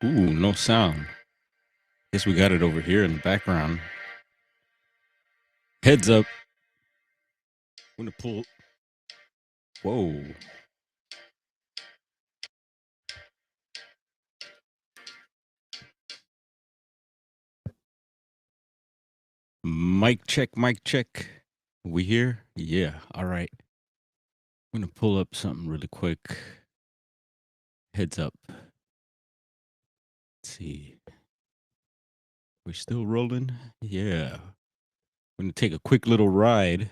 Ooh, no sound. Guess we got it over here in the background. Heads up. I'm gonna pull. Whoa. Mic check, mic check. We here? Yeah. All right. I'm gonna pull up something really quick. Heads up. Let's see. We're still rolling? Yeah. I'm gonna take a quick little ride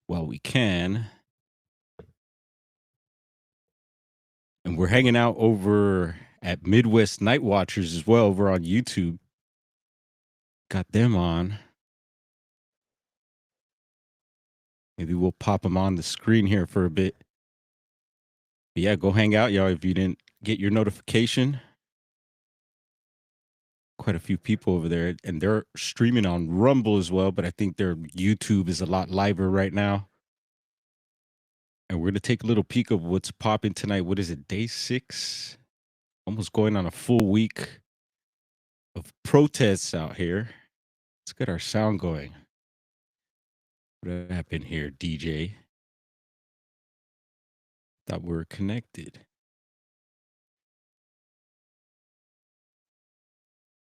while we can. And we're hanging out over at Midwest Night Watchers as well over on YouTube. Got them on. Maybe we'll pop them on the screen here for a bit. But yeah, go hang out, y'all, if you didn't get your notification. Quite a few people over there, and they're streaming on Rumble as well, but I think their YouTube is a lot liver right now. And we're going to take a little peek of what's popping tonight. What is it, day 6? Almost going on a full week of protests out here. Let's get our sound going. What happened here, DJ? Thought we were connected.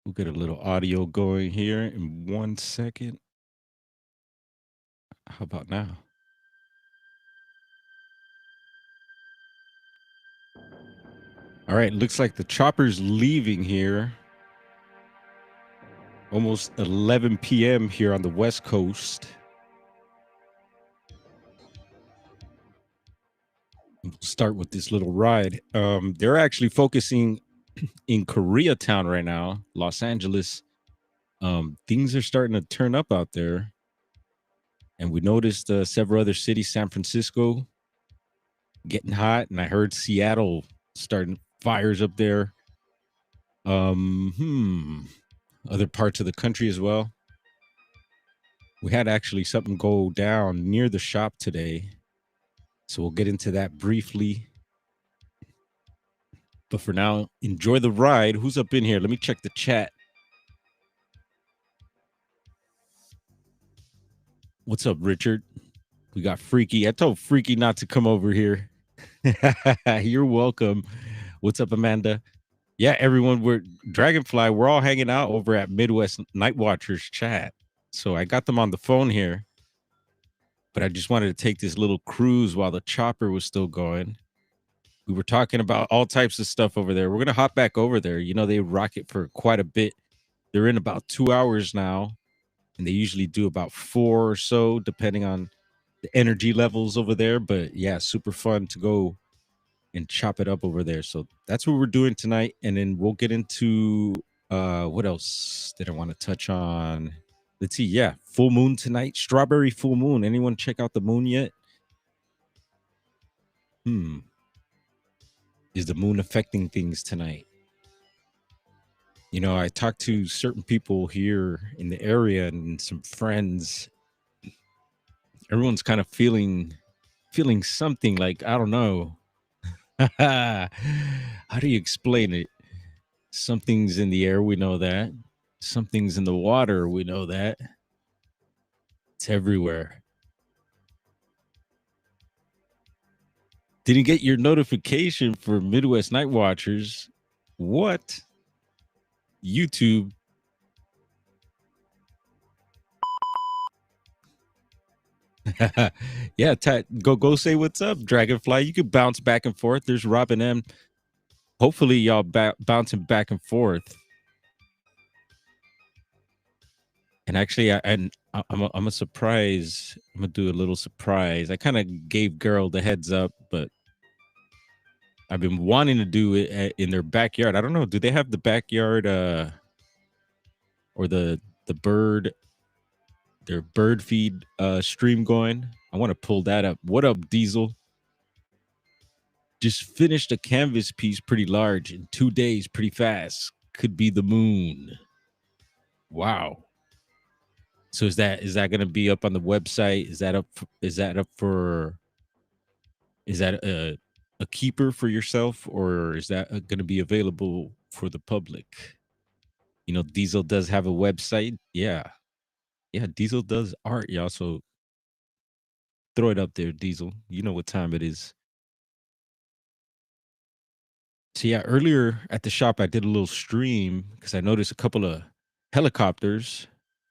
We'll get a little audio going here in 1 second. How about now? All right, looks like the chopper's leaving here. Almost 11 p.m. here on the West Coast. We'll start with this little ride. They're actually focusing in Koreatown right now, Los Angeles. Things are starting to turn up out there. And we noticed several other cities, San Francisco, getting hot. And I heard Seattle starting fires up there. Other parts of the country as well. We had actually something go down near the shop today. So we'll get into that briefly. But for now, enjoy the ride. Who's up in here? Let me check the chat. What's up, Richard? We got Freaky. I told Freaky not to come over here. You're welcome. What's up, Amanda? Yeah, everyone, we're Dragonfly. We're all hanging out over at Midwest Night Watchers chat. So I got them on the phone here, but I just wanted to take this little cruise while the chopper was still going. We were talking about all types of stuff over there. We're going to hop back over there. You know, they rock it for quite a bit. They're in about 2 hours now, and they usually do about 4 or so, depending on the energy levels over there. But yeah, super fun to go and chop it up over there. So that's what we're doing tonight. And then we'll get into what else did I want to touch on? Let's see. Yeah, full moon tonight. Strawberry full moon. Anyone check out the moon yet? Is the moon affecting things tonight? You know, I talked to certain people here in the area and some friends. Everyone's kind of feeling something like, I don't know. How do you explain it? Something's in the air, we know that. Something's in the water, we know that. It's everywhere. Didn't get your notification for Midwest Night Watchers. What? YouTube. Yeah, go say what's up, Dragonfly. You could bounce back and forth. There's Robin M. Hopefully, y'all bouncing back and forth. And actually, I'm a surprise. I'm gonna do a little surprise. I kind of gave Girl the heads up, but I've been wanting to do it in their backyard. I don't know. Do they have the backyard or the bird their bird feed stream going? I want to pull that up. What up, Diesel? Just finished a canvas piece pretty large in 2 days, pretty fast. Could be the moon. Wow. So is that going to be up on the website? Is that up for a keeper for yourself, or is that going to be available for the public? You know, Diesel does have a website. Yeah. Yeah, Diesel does art, y'all. So throw it up there, Diesel. You know what time it is. So yeah, earlier at the shop, I did a little stream because I noticed a couple of helicopters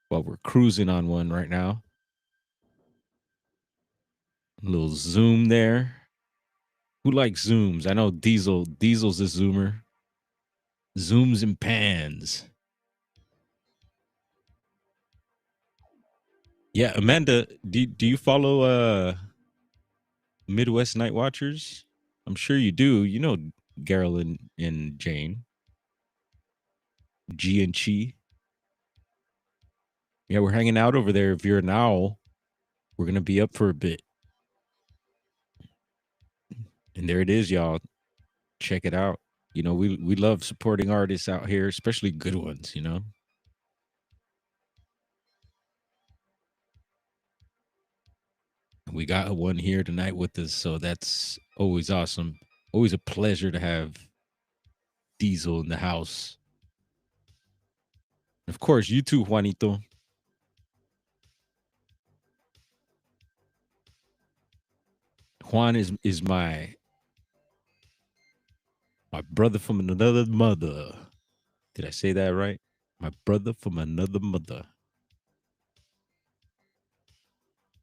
while we're cruising on one right now. A little zoom there. Who likes zooms? I know Diesel's a zoomer. Zooms and pans. Yeah, Amanda, do you follow Midwest Night Watchers? I'm sure you do. You know Gerald and Jane. G and Chi. Yeah, we're hanging out over there. If you're an owl, we're gonna be up for a bit. And there it is, y'all. Check it out. You know, we love supporting artists out here, especially good ones, you know. We got one here tonight with us, so that's always awesome. Always a pleasure to have Diesel in the house. Of course, you too, Juanito. Juan is my brother from another mother. Did I say that right? My brother from another mother.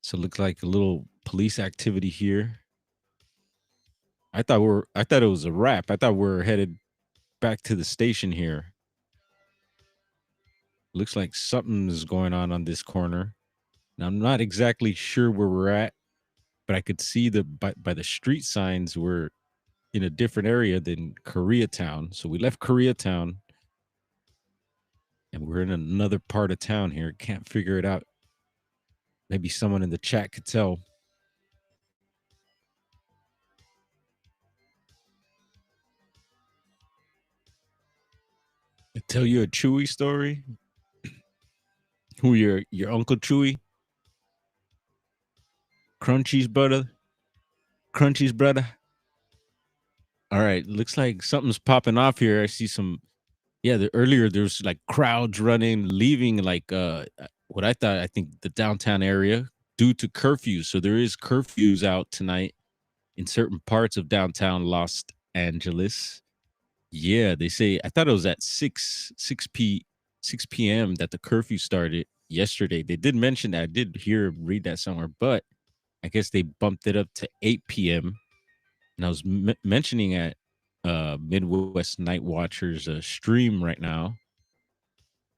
So it looks like a little police activity here. I thought it was a wrap. I thought we're headed back to the station here. Looks like something is going on this corner. Now I'm not exactly sure where we're at, but I could see by the street signs we're in a different area than Koreatown. So we left Koreatown and we're in another part of town here. Can't figure it out. Maybe someone in the chat could tell. I tell you a Chewy story. Who your Uncle Chewy? Crunchy's brother? Crunchy's brother? All right. Looks like something's popping off here. I see some earlier there's like crowds running, leaving like what I think the downtown area due to curfews. So there is curfews out tonight in certain parts of downtown Los Angeles. Yeah, they say I thought it was at 6 p.m. that the curfew started yesterday. They did mention that. I did read that somewhere, but I guess they bumped it up to 8 p.m. And I was mentioning at Midwest Night Watchers stream right now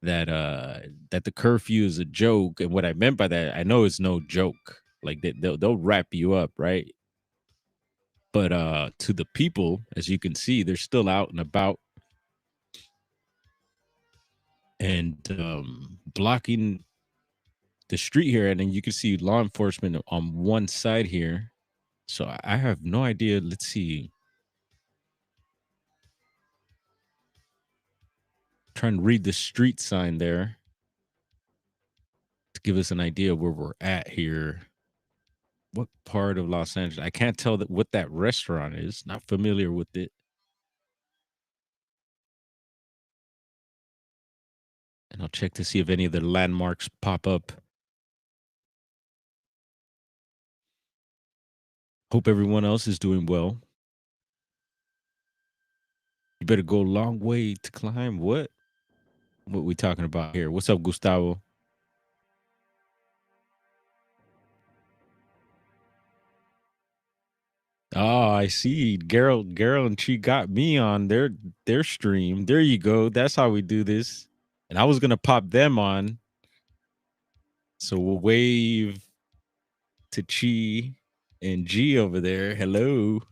that that the curfew is a joke, and what I meant by that, I know it's no joke. Like they'll wrap you up, right? But to the people, as you can see, they're still out and about and blocking the street here, and then you can see law enforcement on one side here. So I have no idea. Let's see. Trying to read the street sign there to give us an idea where we're at here. What part of Los Angeles? I can't tell what that restaurant is. Not familiar with it. And I'll check to see if any of the landmarks pop up. Hope everyone else is doing well. You better go a long way to climb. What? What we talking about here? What's up, Gustavo? Oh, I see. Gerald and Chi got me on their stream. There you go. That's how we do this. And I was gonna pop them on. So we'll wave to Chi and G over there. Hello.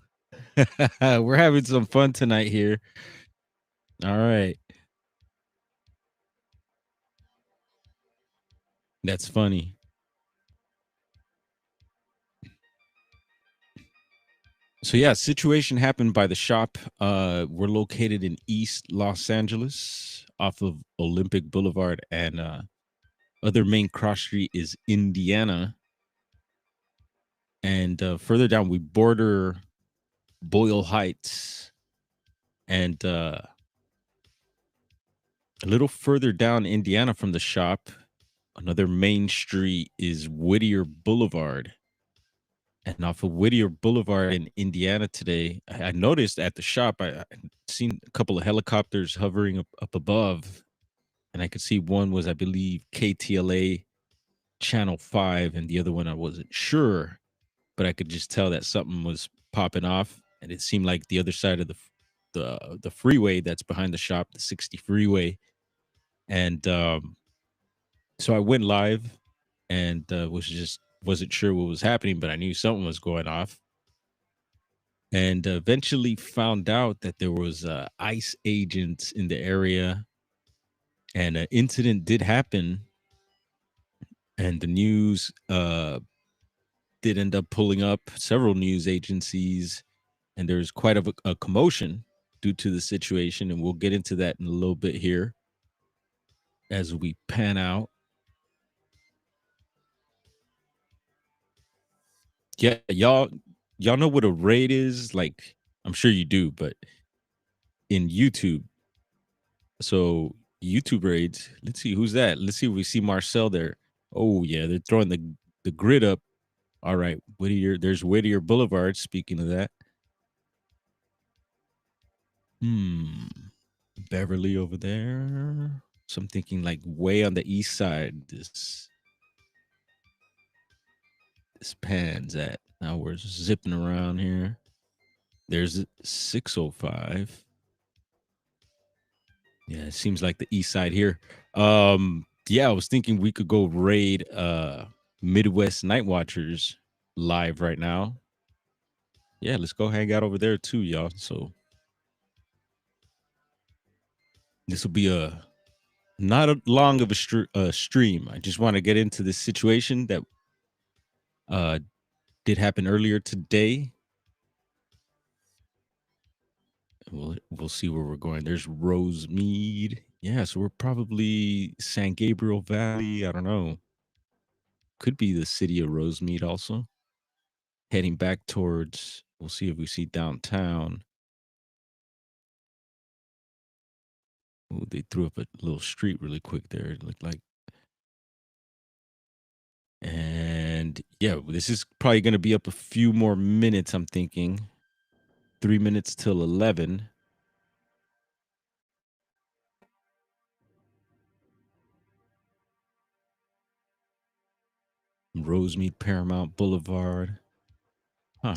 We're having some fun tonight here. All right. That's funny. So yeah, situation happened by the shop. We're located in East Los Angeles off of Olympic Boulevard, and other main cross street is Indiana. And further down we border Boyle Heights. And a little further down Indiana from the shop, another main street is Whittier Boulevard. And off of Whittier Boulevard in Indiana today, I noticed at the shop, I seen a couple of helicopters hovering up above. And I could see one was, I believe, KTLA Channel 5, and the other one I wasn't sure, but I could just tell that something was popping off. And it seemed like the other side of the freeway that's behind the shop, the 60 freeway. And so I went live and wasn't sure what was happening, but I knew something was going off. And eventually found out that there was ICE agents in the area, and an incident did happen. And the news did end up pulling up several news agencies, and there's quite a commotion due to the situation. And we'll get into that in a little bit here as we pan out. Yeah, y'all know what a raid is? Like, I'm sure you do, but in YouTube. So YouTube raids. Let's see who's that. Let's see if we see Marcel there. Oh yeah, they're throwing the grid up. All right, Whittier. There's Whittier Boulevard. Speaking of that, hmm, Beverly over there. So I'm thinking like way on the east side. This pans at. Now we're zipping around here. There's 605. Yeah, it seems like the east side here. Yeah, I was thinking we could go raid Midwest Night Watchers live right now. Yeah, let's go hang out over there too, y'all. So this will be a not a long of a stream. I just want to get into this situation that uh did happen earlier today. We'll see where we're going. There's Rosemead. Yeah, so we're probably San Gabriel Valley. I don't know. Could be the city of Rosemead also. Heading back towards, we'll see if we see downtown. Ooh, they threw up a little street really quick there. It looked like. And yeah, this is probably going to be up a few more minutes, I'm thinking. 3 minutes till 11. Rosemead Paramount Boulevard. Huh.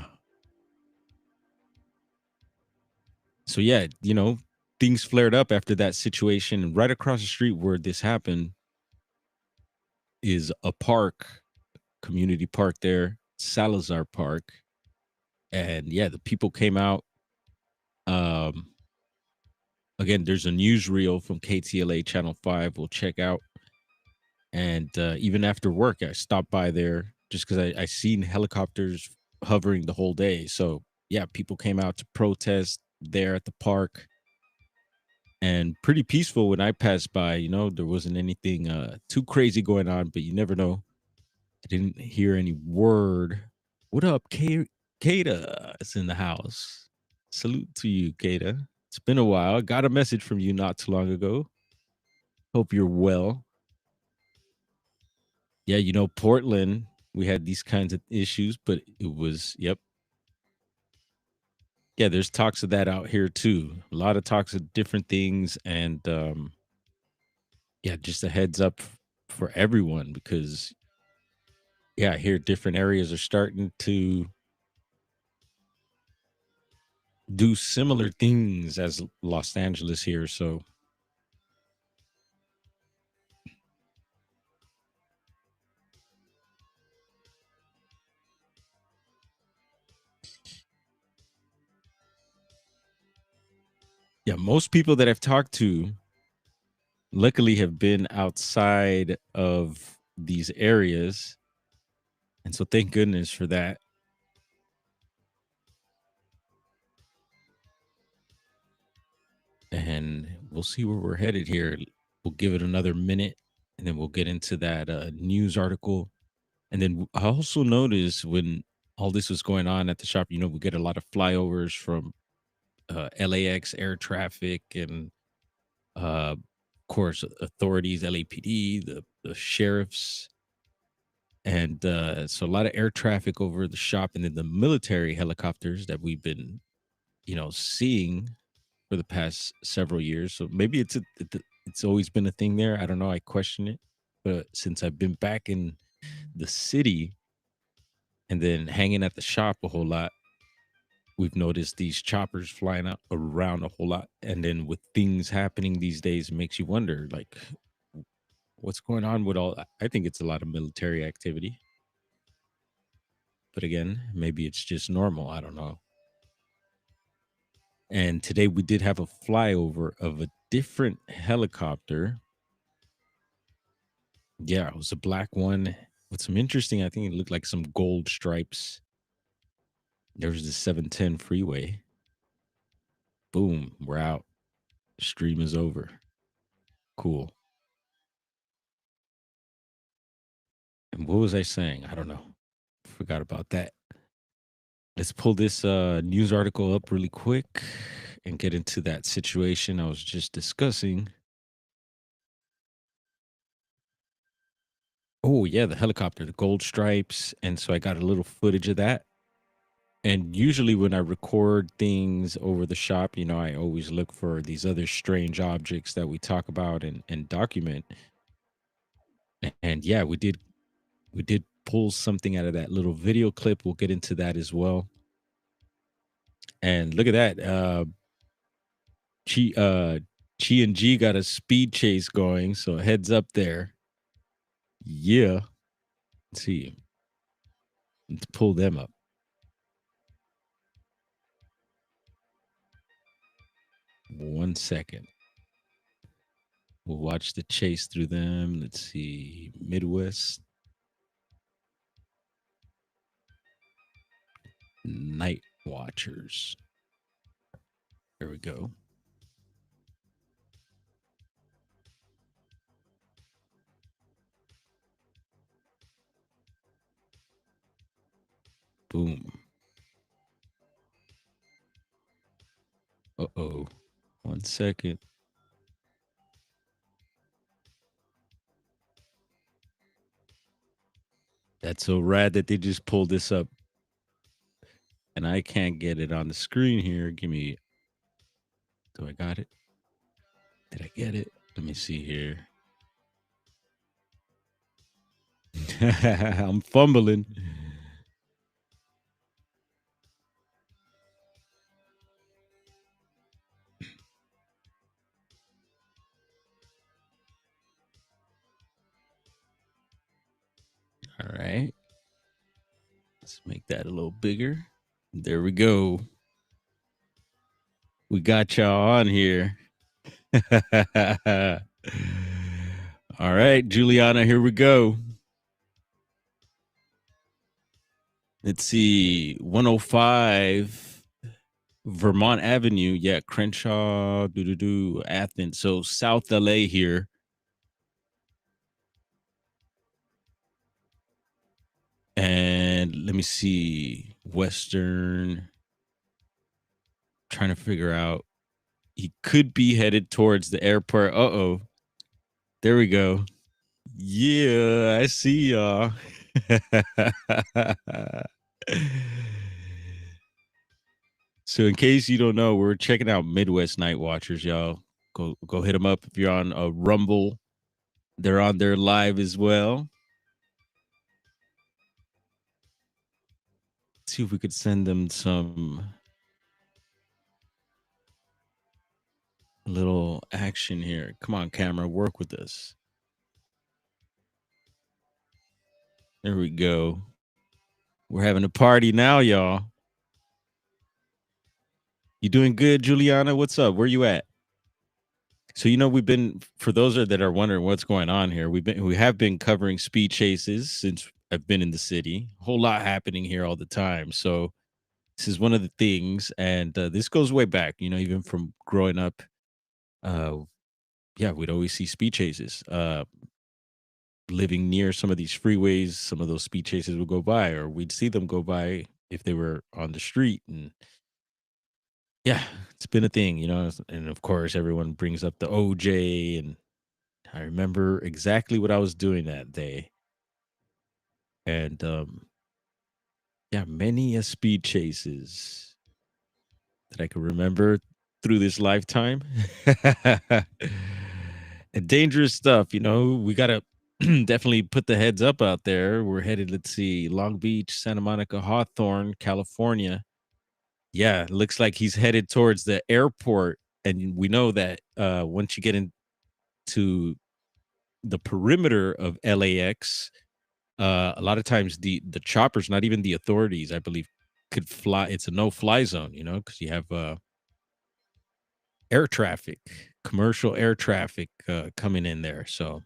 So yeah, things flared up after that situation. Right across the street where this happened is a park, community park there, Salazar Park. And yeah, the people came out. Um, Again, there's a newsreel from KTLA Channel 5 we'll check out. And even after work, I stopped by there just because I seen helicopters hovering the whole day. So yeah, people came out to protest there at the park, and pretty peaceful when I passed by. There wasn't anything too crazy going on, but you never know. I didn't hear any word. What up, Kata? It's in the house. Salute to you, Kata. It's been a while. Got a message from you not too long ago. Hope you're well. Yeah, Portland, we had these kinds of issues, but it was, yep. Yeah, there's talks of that out here too. A lot of talks of different things. And yeah, just a heads up for everyone, because yeah, I hear different areas are starting to do similar things as Los Angeles here. So yeah, most people that I've talked to luckily have been outside of these areas. And so thank goodness for that. And we'll see where we're headed here. We'll give it another minute, and then we'll get into that news article. And then I also noticed when all this was going on at the shop. We get a lot of flyovers from LAX air traffic and, of course, authorities, LAPD, the sheriffs, and so a lot of air traffic over the shop, and then the military helicopters that we've been, seeing for the past several years. So maybe it's always been a thing there. I don't know. I question it, but since I've been back in the city and then hanging at the shop a whole lot, we've noticed these choppers flying out around a whole lot. And then with things happening these days, it makes you wonder, like, what's going on with all. I think it's a lot of military activity, but again, maybe it's just normal. I don't know. And today we did have a flyover of a different helicopter. Yeah, it was a black one with some interesting. I think it looked like some gold stripes. There was the 710 freeway. Boom, we're out. Stream is over. Cool. And what was I saying? I don't know. Forgot about that. Let's pull this news article up really quick and get into that situation I was just discussing. Oh, yeah, the helicopter, the gold stripes. And so I got a little footage of that. And usually when I record things over the shop, I always look for these other strange objects that we talk about and document. And yeah, we did pull something out of that little video clip. We'll get into that as well. And look at that. Chi Chi and G got a speed chase going, so heads up there. Yeah. Let's see. Let's pull them up. One second. We'll watch the chase through them. Let's see. Midwest Night Watchers. There we go. Boom. Uh-oh. One second. That's so rad that they just pulled this up. And I can't get it on the screen here. Give me. Do I got it? Did I get it? Let me see here. I'm fumbling. All right. Let's make that a little bigger. There we go. We got y'all on here. All right, Juliana, here we go. Let's see. 105 Vermont Avenue. Yeah, Crenshaw, Athens. So South LA here. And let me see. Western. Trying to figure out. He could be headed towards the airport. Uh-oh. There we go. Yeah, I see y'all. So in case you don't know, we're checking out Midwest Night Watchers, y'all. Go hit them up if you're on a Rumble. They're on there live as well. Let's see if we could send them some little action here. Come on, camera, work with us. There we go. We're having a party now, y'all. You doing good, Juliana? What's up? Where you at? So we've been, for those that are wondering what's going on here, we have been covering speed chases since I've been in the city. A whole lot happening here all the time. So this is one of the things, and this goes way back. Even from growing up. Yeah, we'd always see speed chases. living near some of these freeways, some of those speed chases would go by, or we'd see them go by if they were on the street. And yeah, it's been a thing, you know. And of course, everyone brings up the OJ, and I remember exactly what I was doing that day. And yeah, many a speed chases that I can remember through this lifetime. And dangerous stuff, you know. We gotta definitely put the heads up out there. We're headed, let's see, Long Beach, Santa Monica, Hawthorne, California. Yeah, looks like he's headed towards the airport. And we know that once you get into the perimeter of LAX, a lot of times the choppers, not even the authorities, I believe, could fly. It's a no fly zone, you know, because you have air traffic, commercial air traffic coming in there. So,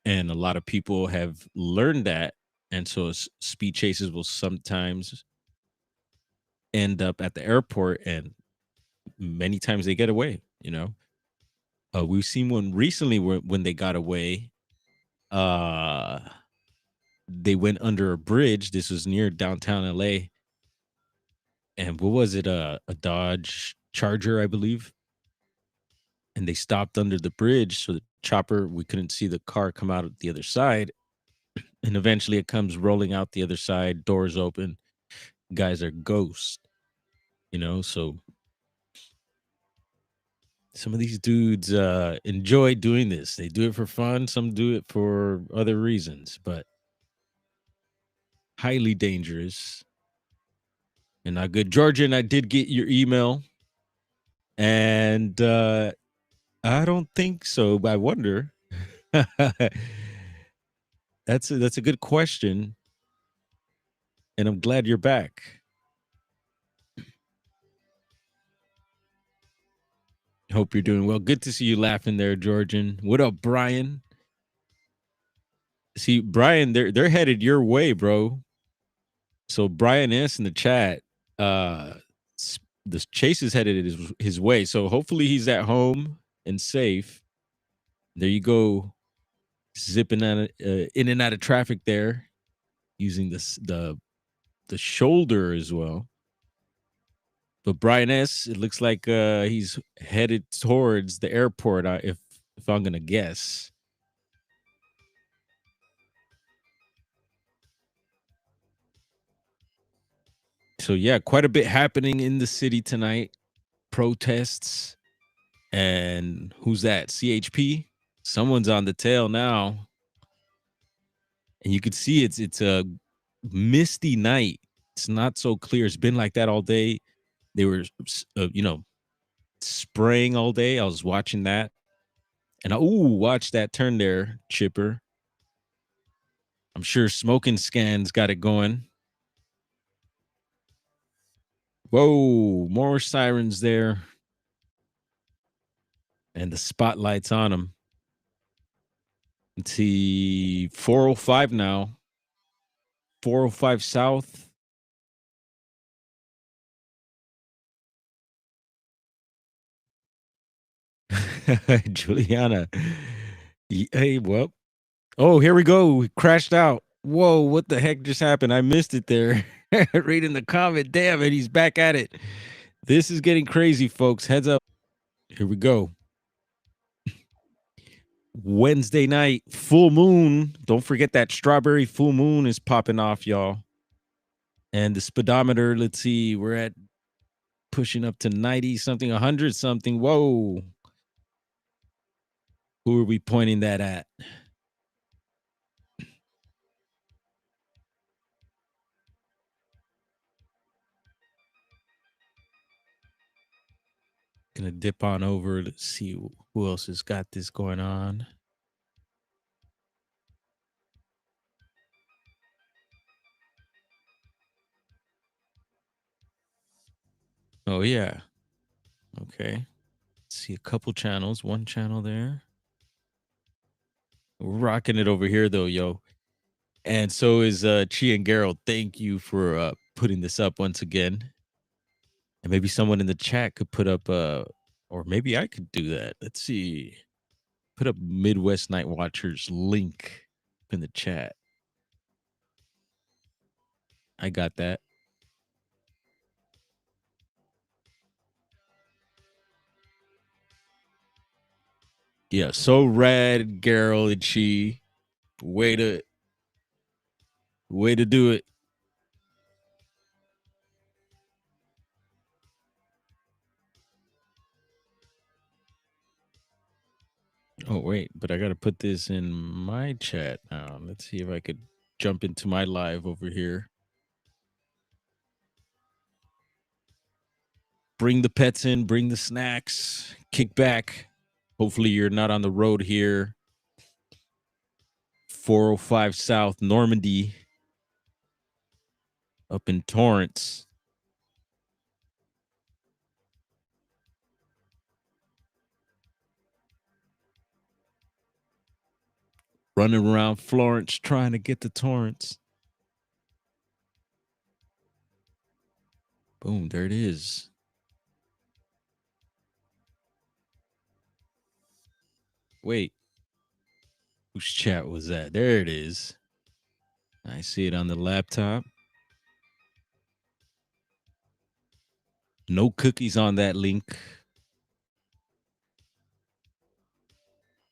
and a lot of people have learned that. And so speed chases will sometimes end up at the airport, and many times they get away, you know. We've seen one recently where when they got away, uh, they went under a bridge. This was near downtown LA. And what was it? A Dodge Charger, I believe. And they stopped under the bridge. So the chopper, we couldn't see the car come out of the other side. And eventually it comes rolling out the other side, doors open, guys are ghosts, you know. So some of these dudes enjoy doing this. They do it for fun, some do it for other reasons, but highly dangerous and not good. Georgian, I did get your email, and I don't think so, but I wonder. That's a good question, and I'm glad you're back. Hope you're doing well. Good to see you laughing there, Georgian. What up, Brian? See, Brian, they're headed your way, bro. So Brian S in the chat, uh, the chase is headed his way. So hopefully he's at home and safe. There you go, zipping out in and out of traffic there, using the shoulder as well. But Brian S, it looks like he's headed towards the airport. If I'm gonna guess. So yeah, quite a bit happening in the city tonight. Protests. And who's that? CHP? Someone's on the tail now. And you could see it's a misty night. It's not so clear. It's been like that all day. They were you know, spraying all day. I was watching that. And watch that turn there, Chipper. I'm sure smoking scans got it going. Whoa, more sirens there. And the spotlight's on them. Let's see, 405 now. 405 South. Juliana. Hey, well. Oh, here we go. We crashed out. Whoa, what the heck just happened? I missed it there. Reading the comment. Damn it, he's back at it. This is getting crazy, folks. Heads up. Here we go. Wednesday night, full moon. Don't forget that strawberry full moon is popping off, y'all. And the speedometer, let's see, we're at pushing up to 90 something, 100 something. Whoa. Who are we pointing that at? Gonna dip on over. Let's see who else has got this going on. Oh, yeah. Okay. See a couple channels, one channel there. We're rocking it over here though, yo. And so is Chi and Gerald. Thank you for putting this up once again. And maybe someone in the chat could put up or maybe I could do that. Let's see. Put up Midwest Night Watchers link. in the chat. I got that. Yeah, so rad, Gerald and she. Way to do it. Oh wait, but I gotta put this in my chat now. Let's see if I could jump into my live over here. Bring the pets in, bring the snacks, kick back. Hopefully you're not on the road here. 405 South Normandy up in Torrance. Running around Florence trying to get to Torrance. Boom, there it is. Wait, whose chat was that? There it is. I see it on the laptop. No cookies on that link.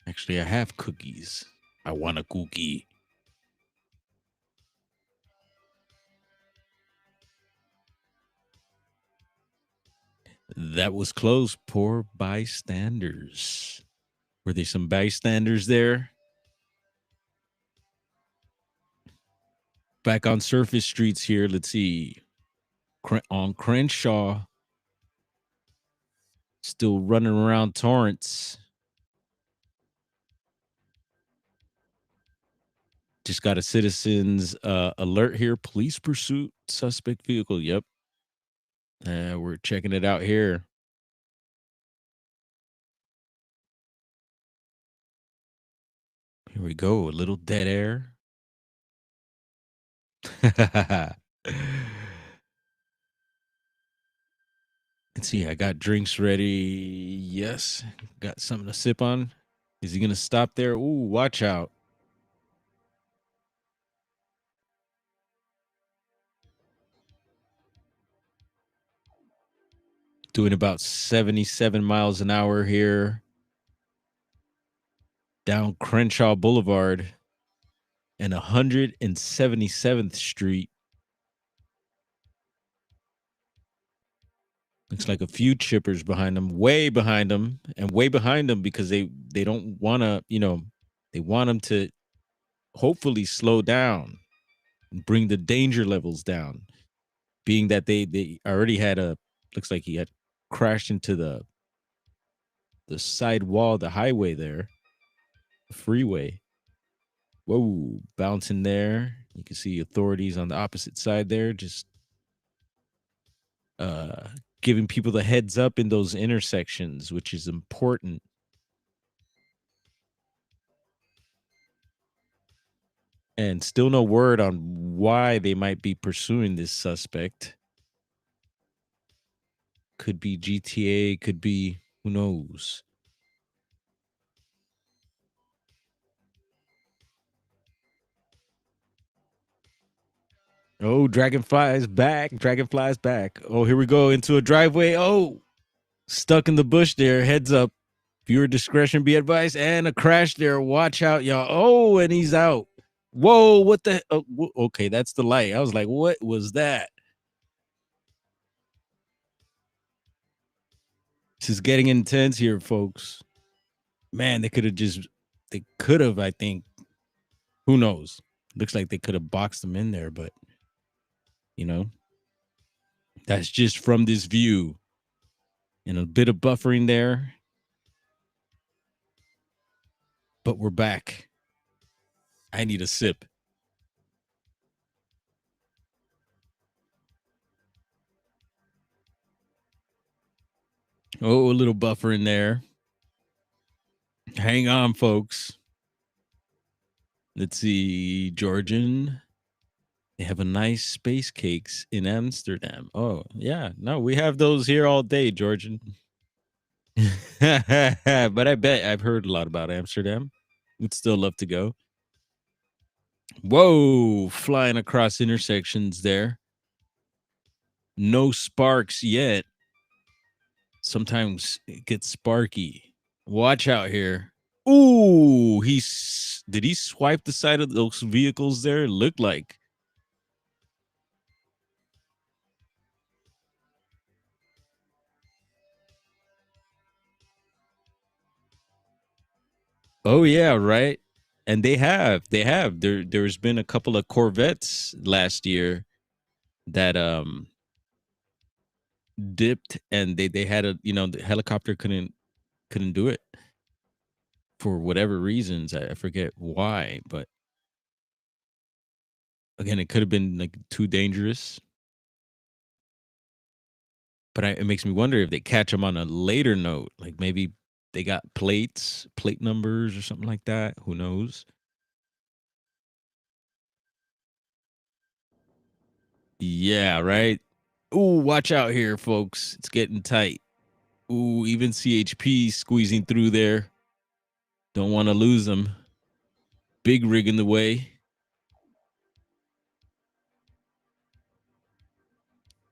Actually, I have cookies. I want a cookie. That was close. Poor bystanders. Were there some bystanders there? Back on surface streets here. Let's see. On Crenshaw. Still running around Torrance. Just got a citizen's alert here. Police pursuit, suspect vehicle. Yep. We're checking it out here. Here we go. A little dead air. Let's see. I got drinks ready. Yes. Got something to sip on. Is he going to stop there? Ooh, watch out. Doing about 77 miles an hour here down Crenshaw Boulevard and 177th Street. Looks like a few chippers behind them, way behind them, and way behind them because they don't want to, they want them to hopefully slow down and bring the danger levels down. Being that they already had looks like he had crashed into the side wall, the highway there, the freeway. Whoa, bouncing there. You can see authorities on the opposite side there, just giving people the heads up in those intersections, which is important. And still no word on why they might be pursuing this suspect. Could be GTA, could be, who knows? Oh, Dragonfly's back. Dragonfly's back. Oh, here we go into a driveway. Oh, stuck in the bush there. Heads up. Viewer discretion be advised. And a crash there. Watch out, y'all. Oh, and he's out. Whoa, what the? Oh, okay, that's the light. I was like, what was that? This is getting intense here, folks. Man, they could have, I think, who knows? Looks like they could have boxed them in there, but, that's just from this view. And a bit of buffering there. But we're back. I need a sip. Oh, a little buffer in there. Hang on, folks. Let's see, Georgian. They have a nice space cakes in Amsterdam. Oh, yeah. No, we have those here all day, Georgian. But I bet I've heard a lot about Amsterdam. Would still love to go. Whoa, flying across intersections there. No sparks yet. Sometimes it gets sparky. Watch out here. Ooh, did he swipe the side of those vehicles there? Looked like. Oh yeah, right. And they have. There's been a couple of Corvettes last year that dipped, and they had a, the helicopter couldn't do it for whatever reasons. I forget why, but again, it could have been like too dangerous. But it makes me wonder if they catch them on a later note, like maybe they got plate numbers or something like that. Who knows? Yeah, right. Ooh, watch out here, folks. It's getting tight. Ooh, even CHP squeezing through there. Don't want to lose them. Big rig in the way.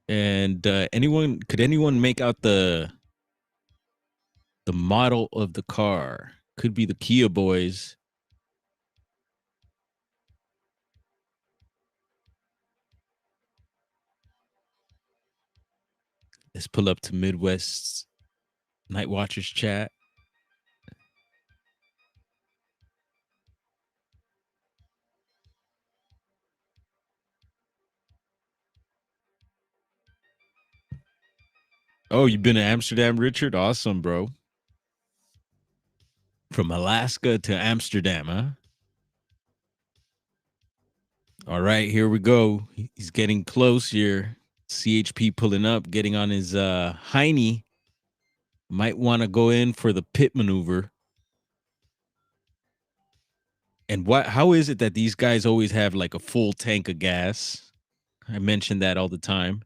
And anyone make out the model of the car? Could be the Kia boys. Let's pull up to Midwest Night Watchers chat. Oh, you've been to Amsterdam, Richard? Awesome, bro. From Alaska to Amsterdam, huh? All right, here we go. He's getting close here. CHP pulling up, getting on his hiney. Might want to go in for the pit maneuver. And how is it that these guys always have like a full tank of gas? I mention that all the time.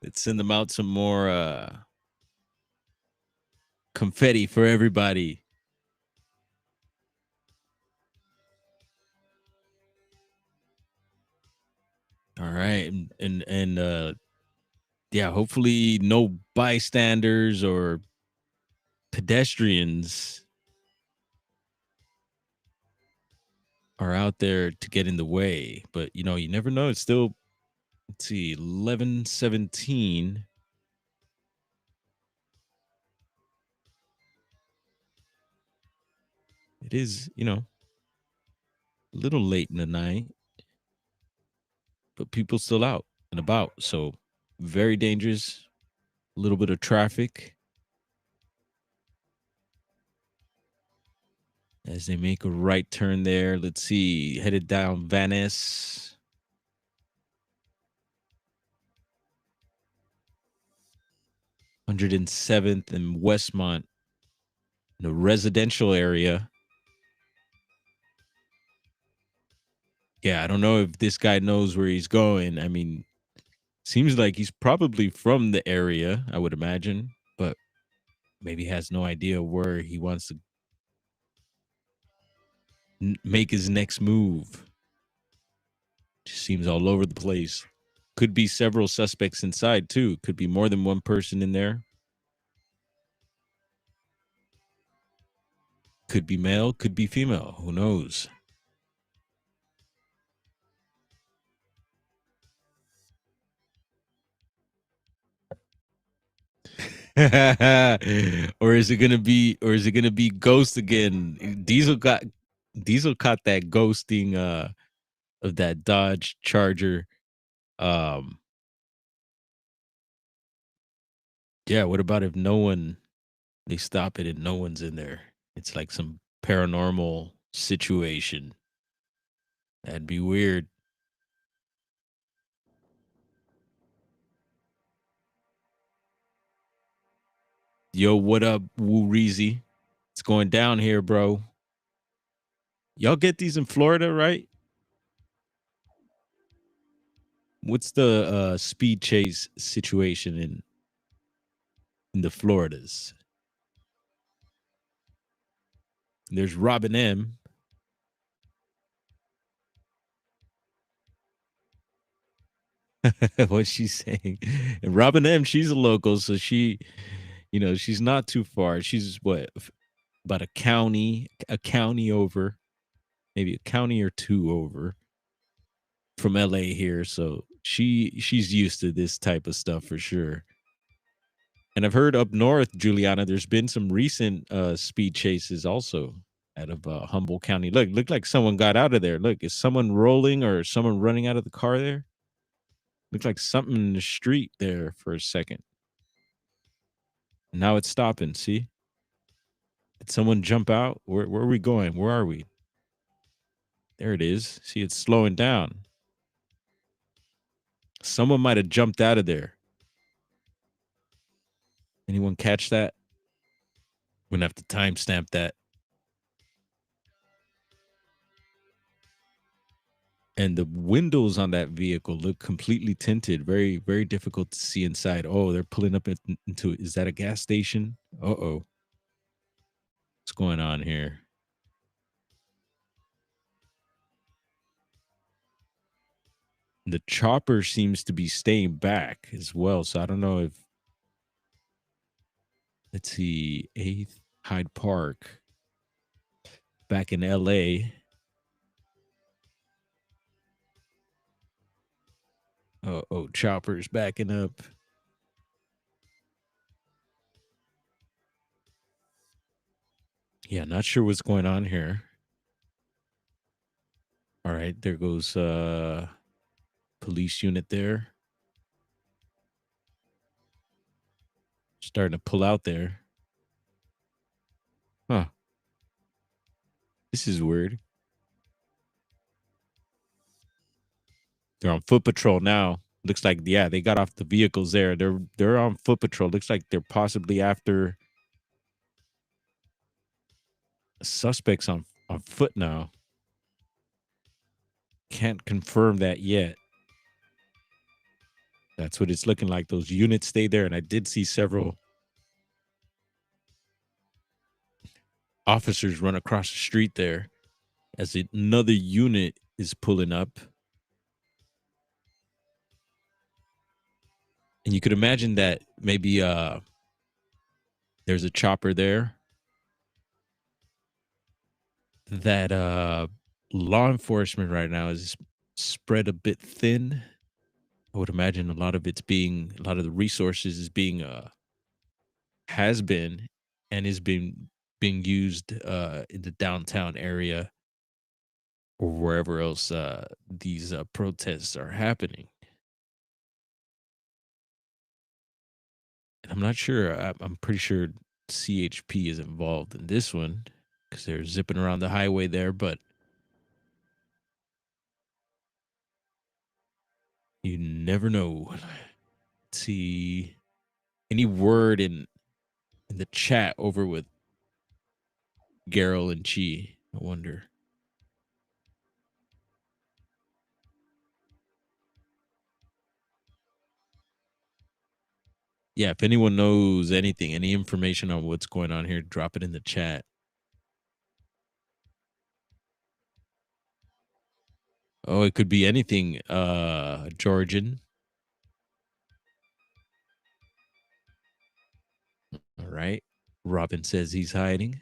Let's send them out some more confetti for everybody. All right. And yeah, hopefully no bystanders or pedestrians are out there to get in the way. But you never know. It's still, let's see, 11:17. It is, a little late in the night, but people still out and about. So very dangerous. A little bit of traffic as they make a right turn there. Let's see, headed down Van Ness. 107th and Westmont, the residential area. Yeah, I don't know if this guy knows where he's going. I mean, seems like he's probably from the area, I would imagine, but maybe has no idea where he wants to make his next move. Just seems all over the place. Could be several suspects inside too. Could be more than one person in there. Could be male, could be female. Who knows? Or is it gonna be Ghost again? Diesel caught that ghosting of that Dodge Charger. Um yeah, what about if no one, they stop it and no one's in there? It's like some paranormal situation. That'd be weird. Yo, what up, Woo Reezy? It's going down here, bro. Y'all get these in Florida, right? What's the speed chase situation in? in the Floridas. There's Robin M. What's she saying? And Robin M, she's a local, so she, she's not too far. She's what, about a county over, maybe a county or two over from LA here. So she's used to this type of stuff for sure. And I've heard up north, Juliana, there's been some recent speed chases also out of Humboldt County. Look like someone got out of there. Look, is someone rolling or someone running out of the car there? Looked like something in the street there for a second. Now it's stopping. See? Did someone jump out? Where are we going? Where are we? There it is. See, it's slowing down. Someone might have jumped out of there. Anyone catch that? We're gonna have to timestamp that. And the windows on that vehicle look completely tinted. Very, very difficult to see inside. Oh, they're pulling up into, is that a gas station? Uh-oh. What's going on here? The chopper seems to be staying back as well. So I don't know if, let's see, 8th Hyde Park back in LA. Oh, chopper's backing up. Yeah, not sure what's going on here. All right, there goes police unit there. Starting to pull out there. Huh. This is weird. They're on foot patrol now. Looks like, yeah, they got off the vehicles there. They're on foot patrol. Looks like they're possibly after suspects on foot now. Can't confirm that yet. That's what it's looking like. Those units stay there, and I did see several officers run across the street there as another unit is pulling up. And you could imagine that maybe there's a chopper there that law enforcement right now is spread a bit thin. I would imagine a lot of the resources is being has been and is being used in the downtown area or wherever else these protests are happening. And I'm not sure. I'm pretty sure CHP is involved in this one because they're zipping around the highway there. But you never know. Let's see any word in the chat over with Garrel and Chi. I wonder. Yeah, if anyone knows anything, any information on what's going on here, drop it in the chat. Oh, it could be anything, Georgian. All right. Robin says he's hiding.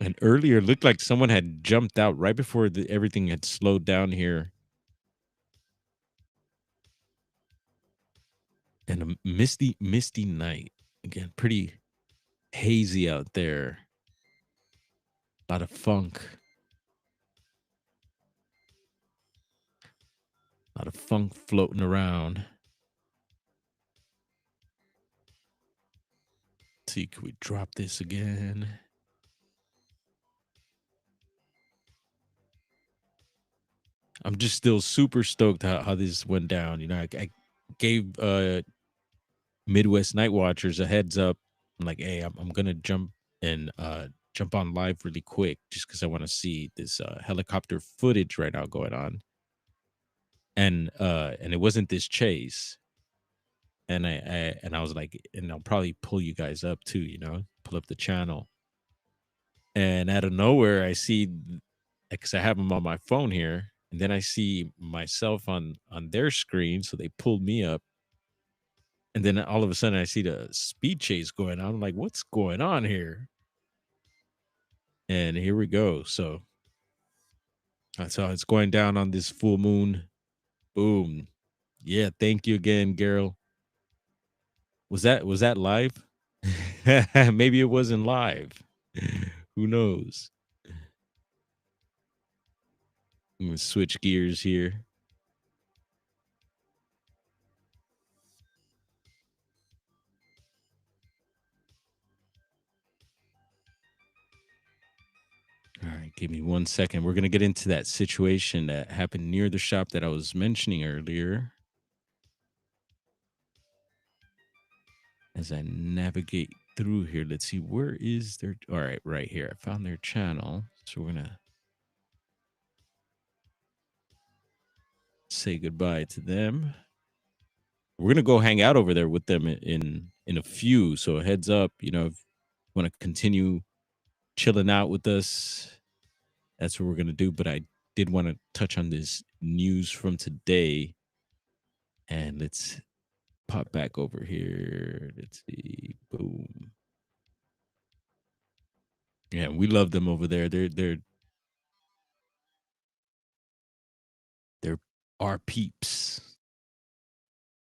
And earlier looked like someone had jumped out right before everything had slowed down here. And a misty night. Again, pretty hazy out there. A lot of funk. A lot of funk floating around. Let's see, can we drop this again? I'm just still super stoked how this went down. You know, I gave Midwest Night Watchers a heads up. I'm like, hey, I'm gonna jump on live really quick just because I want to see this helicopter footage right now going on. and it wasn't this chase. And I was like, and I'll probably pull you guys up too, you know, pull up the channel. And out of nowhere, I see, because I have them on my phone here, and then I see myself on their screen, so they pulled me up, and then all of a sudden I see the speed chase going on. I'm like, what's going on here? And here we go. So that's how it's going down on this full moon. Boom. Yeah, thank you again, Gerald. Was that live? Maybe it wasn't live. Who knows? I'm gonna switch gears here. All right, give me 1 second. We're gonna get into that situation that happened near the shop that I was mentioning earlier. As I navigate through here, let's see, where is their, all right, right here. I found their channel. So we're gonna say goodbye to them. We're gonna go hang out over there with them in a few. So heads up, you know, if you want to continue chilling out with us, that's what we're gonna do. But I did want to touch on this news from today. And let's pop back over here. Let's see. Boom. Yeah, we love them over there. They're our peeps.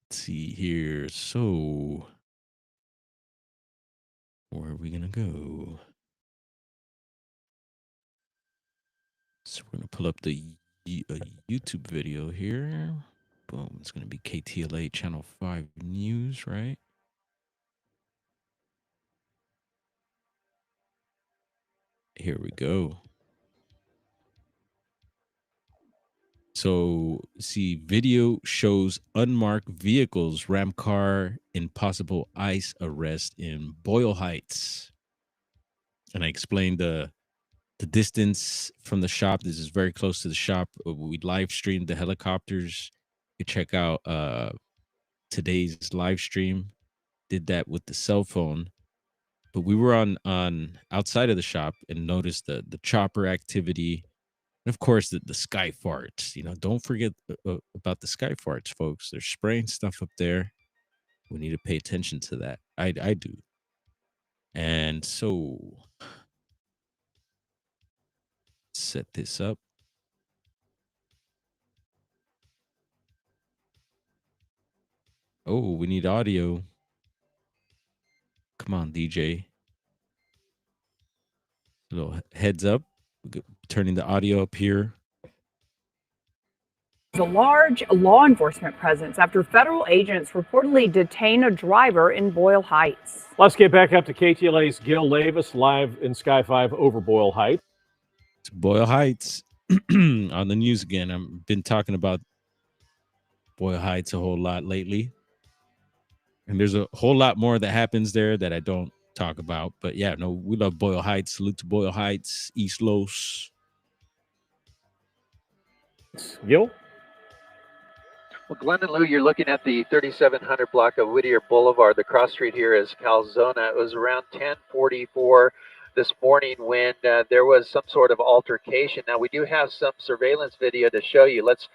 Let's see here. So where are we gonna go? So we're gonna pull up the YouTube video here. Boom. It's gonna be KTLA Channel 5 News, right? Here we go. So, see, video shows unmarked vehicles ram car in possible ICE arrest in Boyle Heights. And I explained the distance from the shop. This is very close to the shop. We live streamed the helicopters. You check out today's live stream. Did that with the cell phone. But we were on outside of the shop and noticed the chopper activity. And of course, the sky farts. You know, don't forget about the sky farts, folks. They're spraying stuff up there. We need to pay attention to that. I do. And so, set this up. Oh, we need audio. Come on, DJ. A little heads up. Turning the audio up here. A large law enforcement presence after federal agents reportedly detain a driver in Boyle Heights. Let's get back up to KTLA's Gil Lavis live in Sky 5 over Boyle Heights. It's Boyle Heights on the news again. I've been talking about Boyle Heights a whole lot lately. And there's a whole lot more that happens there that I don't talk about. But yeah, no, we love Boyle Heights. Salute to Boyle Heights, East Los. Gil? Well, Glenn and Lou, you're looking at the 3700 block of Whittier Boulevard. The cross street here is Calzona. It was around 10:44 this morning when there was some sort of altercation. Now, we do have some surveillance video to show you. Let's.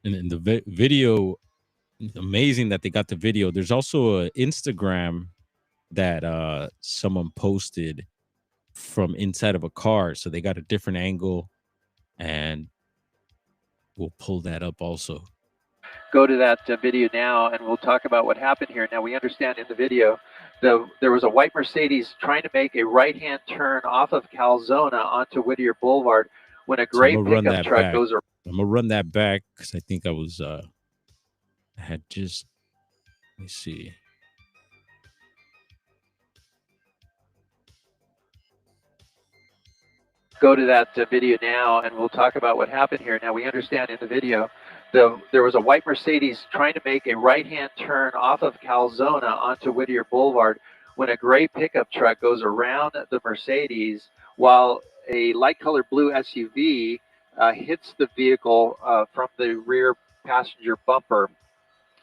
And in the video, amazing that they got the video. There's also an Instagram that someone posted from inside of a car. So they got a different angle, and we'll pull that up also. Go to that video now, and we'll talk about what happened here. Now, we understand in the video there was a white Mercedes trying to make a right-hand turn off of Calzona onto Whittier Boulevard when a gray pickup truck goes around. I'm gonna run that back because I think I was I had just, let me see. Go to that video now, and we'll talk about what happened here. Now, we understand in the video there was a white Mercedes trying to make a right-hand turn off of Calzona onto Whittier Boulevard when a gray pickup truck goes around the Mercedes while a light-colored blue SUV hits the vehicle from the rear passenger bumper,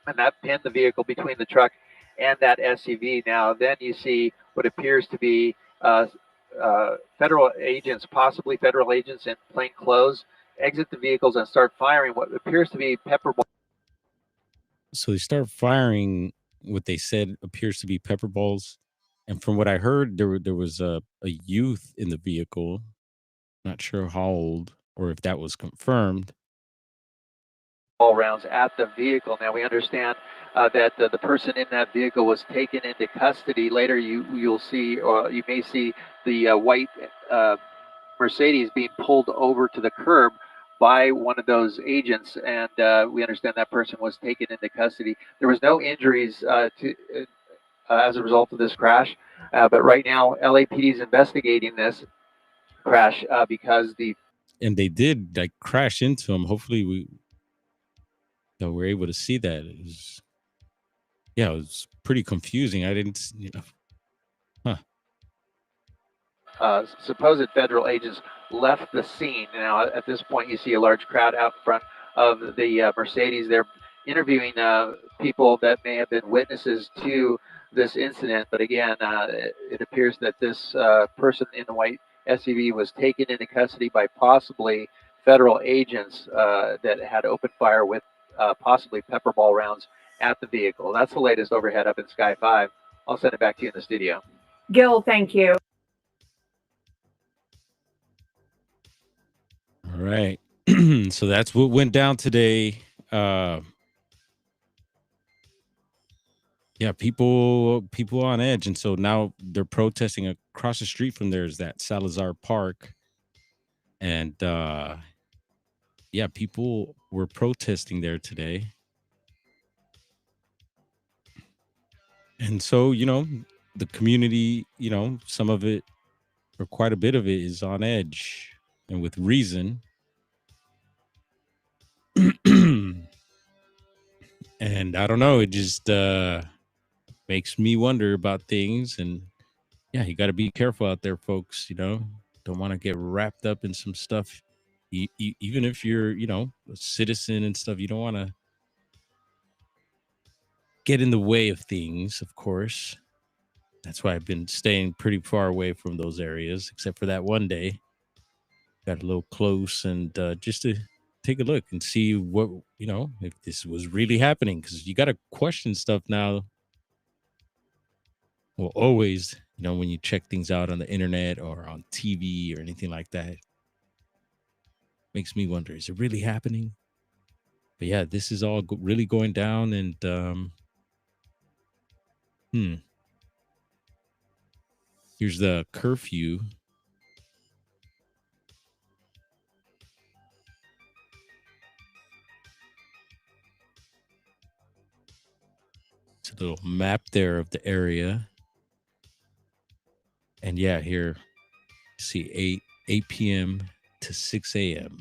and that pinned the vehicle between the truck and that SUV. Now, then you see what appears to be federal agents, possibly federal agents in plain clothes, exit the vehicles and start firing what appears to be pepper balls. So they start firing what they said appears to be pepper balls. And from what I heard, there was a youth in the vehicle. Not sure how old or if that was confirmed. All rounds at the vehicle. Now we understand that the person in that vehicle was taken into custody. Later, you'll see, or you may see the white Mercedes being pulled over to the curb by one of those agents, and we understand that person was taken into custody. There was no injuries as a result of this crash, but right now LAPD is investigating this crash because and they did like crash into him. Hopefully we're able to see that. It was pretty confusing. I didn't, supposed federal agents left the scene. Now, at this point, you see a large crowd out in front of the Mercedes. They're interviewing people that may have been witnesses to this incident. But again, it appears that this person in the white SUV was taken into custody by possibly federal agents that had opened fire with possibly pepper ball rounds at the vehicle. That's the latest overhead up in Sky 5. I'll send it back to you in the studio. Gil, thank you. All right. So that's what went down today. People on edge. And so now they're protesting across the street from there is that Salazar Park. And people were protesting there today. And so, the community, some of it or quite a bit of it is on edge and with reason. And I don't know, it just makes me wonder about things. And you got to be careful out there, folks. Don't want to get wrapped up in some stuff. Even if you're, a citizen and stuff, you don't want to get in the way of things, of course. That's why I've been staying pretty far away from those areas, except for that one day. Got a little close and just to take a look and see what, if this was really happening, because you got to question stuff now. Well, always, when you check things out on the internet or on TV or anything like that, makes me wonder, is it really happening? But yeah, this is all really going down. And here's the curfew. It's a little map there of the area. And here, see 8 p.m. to 6 a.m.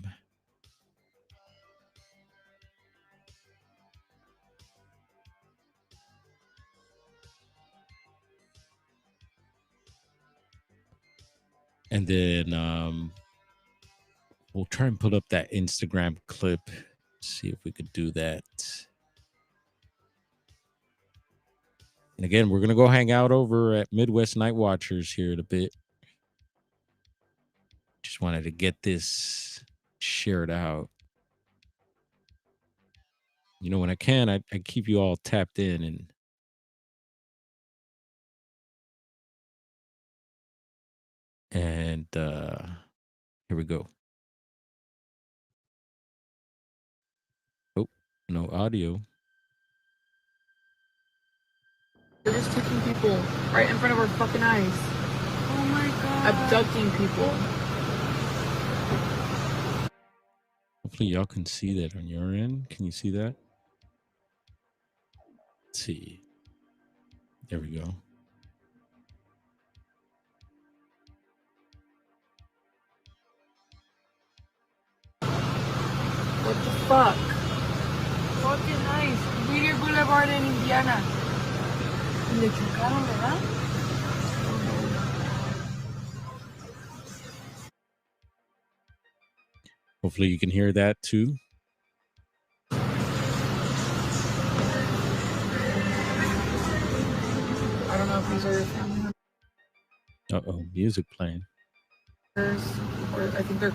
And then we'll try and pull up that Instagram clip, see if we could do that. And again, we're going to go hang out over at Midwest Night Watchers here in a bit. Just wanted to get this shared out. When I can, I keep you all tapped in and here we go. Oh, no audio. They're just taking people right in front of our fucking eyes. Oh my god. Abducting people. Hopefully y'all can see that on your end. Can you see that? Let's see. There we go. What the fuck? Fucking nice. Whittier Boulevard en Indiana. Le chocaron, ¿verdad? Hopefully you can hear that too. These are family Uh-oh, music playing. members, or I think they're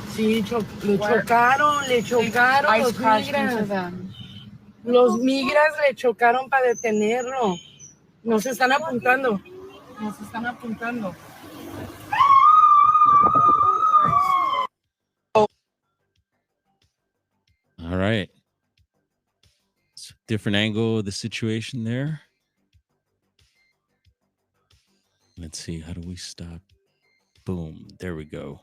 Sí, le What? chocaron ice los crashed into migras. them. Los migras le chocaron para detenerlo. Nos están apuntando. Nos están apuntando. All right. It's a different angle of the situation there. Let's see. How do we stop? Boom. There we go.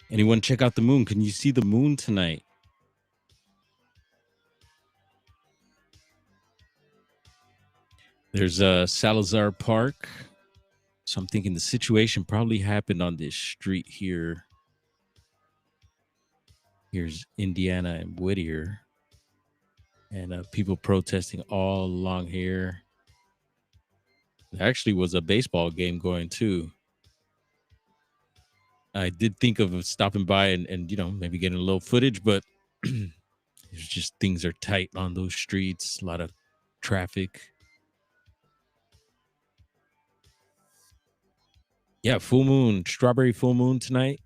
Anyone check out the moon? Can you see the moon tonight? There's Salazar Park. So I'm thinking the situation probably happened on this street here. Here's Indiana and Whittier. And people protesting all along here. There actually was a baseball game going too. I did think of stopping by and you know, maybe getting a little footage, but it's just things are tight on those streets, a lot of traffic. Yeah, full moon, strawberry full moon tonight.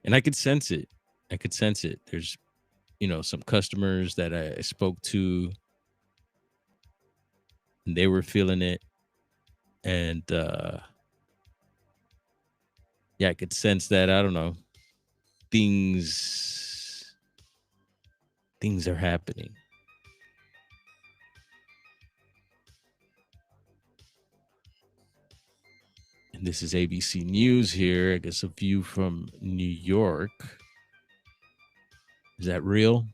And I could sense it. I could sense it. There's, you know, some customers that I spoke to, and they were feeling it. And yeah, I could sense that, I don't know, things are happening. And this is ABC News here. I guess a view from New York. Is that real?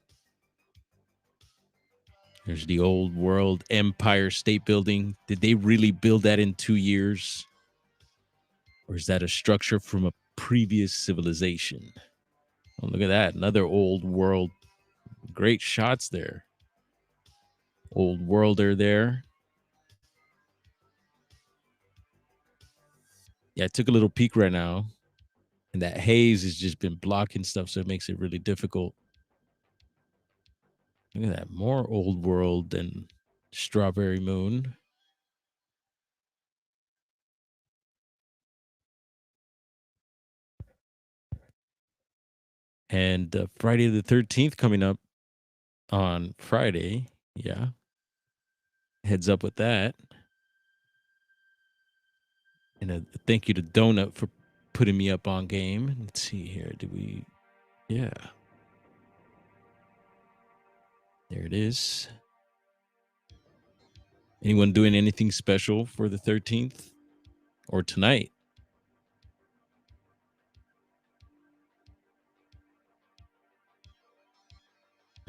There's the Old World Empire State Building. Did they really build that in 2 years? Or is that a structure from a previous civilization? Oh, look at that. Another old world. Great shots there. Old worlder there. Yeah, I took a little peek right now. And that haze has just been blocking stuff, so it makes it really difficult. Look at that. More old world than Strawberry Moon. And Friday the 13th coming up on Friday. Yeah. Heads up with that. And thank you to Donut for putting me up on game. Let's see here. Yeah. There it is. Anyone doing anything special for the 13th or tonight?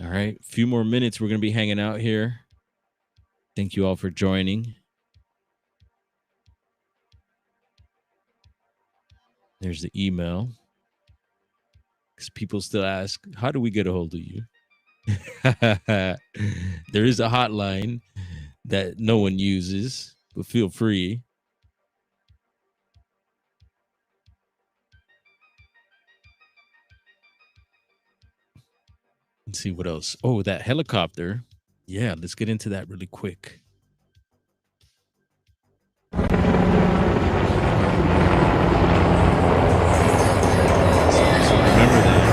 All right. A few more minutes. We're going to be hanging out here. Thank you all for joining. There's the email. Because people still ask, how do we get a hold of you? There is a hotline that no one uses, but feel free. Let's see what else. Oh, that helicopter. Yeah, let's get into that really quick. So remember that.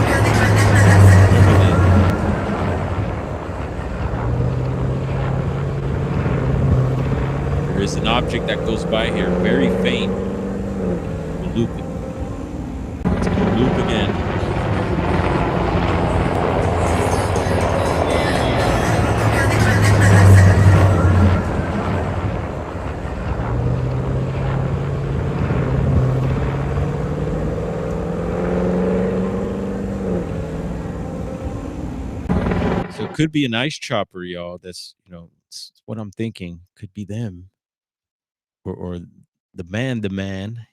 There is an object that goes by here, very faint. We'll loop it. It's going to loop again. So it could be an ice chopper, y'all. That's, you know, it's what I'm thinking. Could be them. Or the man,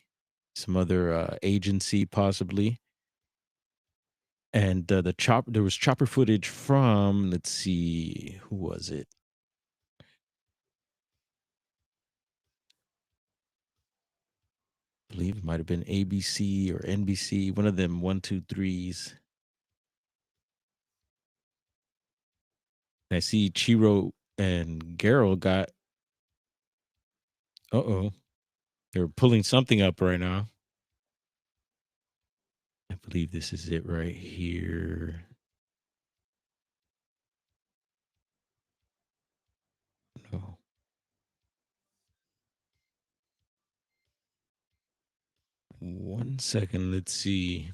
some other agency possibly. And there was chopper footage from, let's see, who was it? I believe it might have been ABC or NBC, one of them 1, 2, 3s. I see Chiro and Geralt got. They're pulling something up right now. I believe this is it right here. No. One second. Let's see.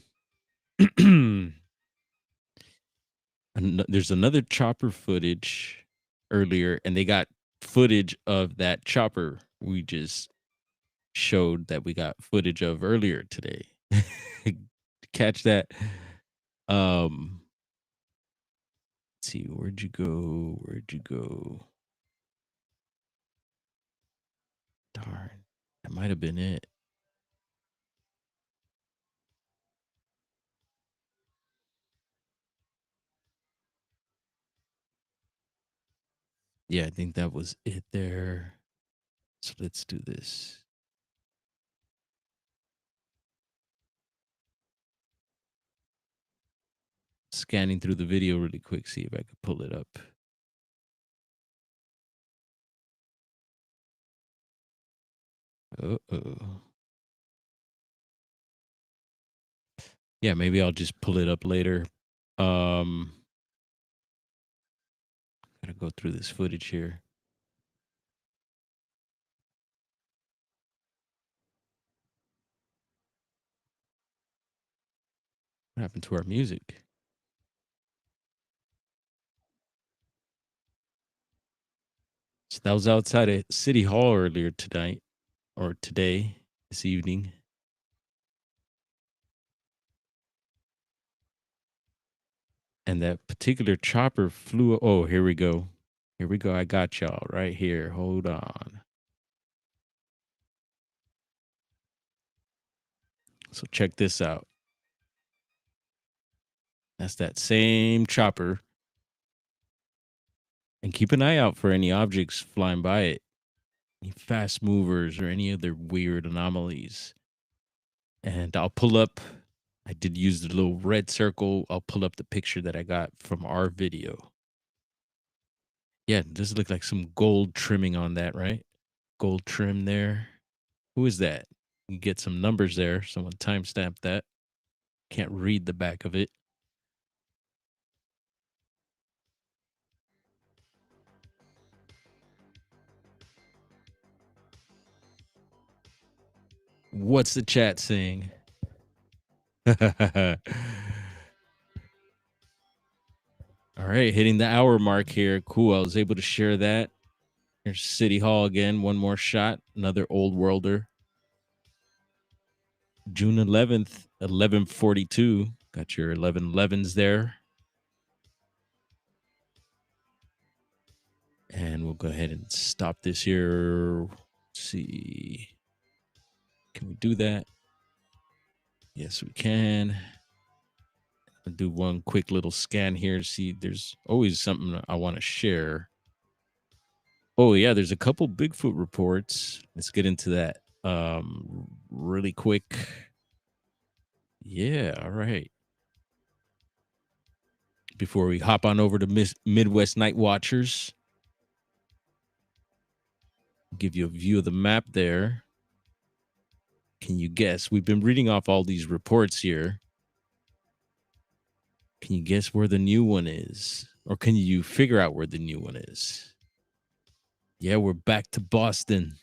There's another chopper footage earlier, and they got footage of that chopper we just showed that we got footage of earlier today. Catch that. Let's see, where'd you go? Darn, that might have been it. Yeah, I think that was it there. So let's do this. Scanning through the video really quick, see if I could pull it up. Uh-oh. Yeah, maybe I'll just pull it up later. Gotta go through this footage here. What happened to our music? So that was outside of City Hall earlier tonight, or today, this evening. And that particular chopper flew. Oh, here we go. I got y'all right here. Hold on. So check this out. That's that same chopper. And keep an eye out for any objects flying by it. Any fast movers or any other weird anomalies. And I'll pull up. I did use the little red circle. I'll pull up the picture that I got from our video. Yeah, does it look like some gold trimming on that, right? Gold trim there. Who is that? You get some numbers there. Someone timestamped that. Can't read the back of it. What's the chat saying? All right, hitting the hour mark here. Cool. I was able to share that. Here's City Hall again. One more shot. Another old worlder. June 11th, 11:42. Got your 11:11s there. And we'll go ahead and stop this here. Let's see. Can we do that? Yes, we can. I'll do one quick little scan here to see. There's always something I want to share. Oh, yeah, there's a couple Bigfoot reports. Let's get into that really quick. Yeah, all right. Before we hop on over to Midwest Night Watchers, give you a view of the map there. Can you guess? We've been reading off all these reports here. Can you guess where the new one is? Or can you figure out where the new one is? Yeah, we're back to Boston.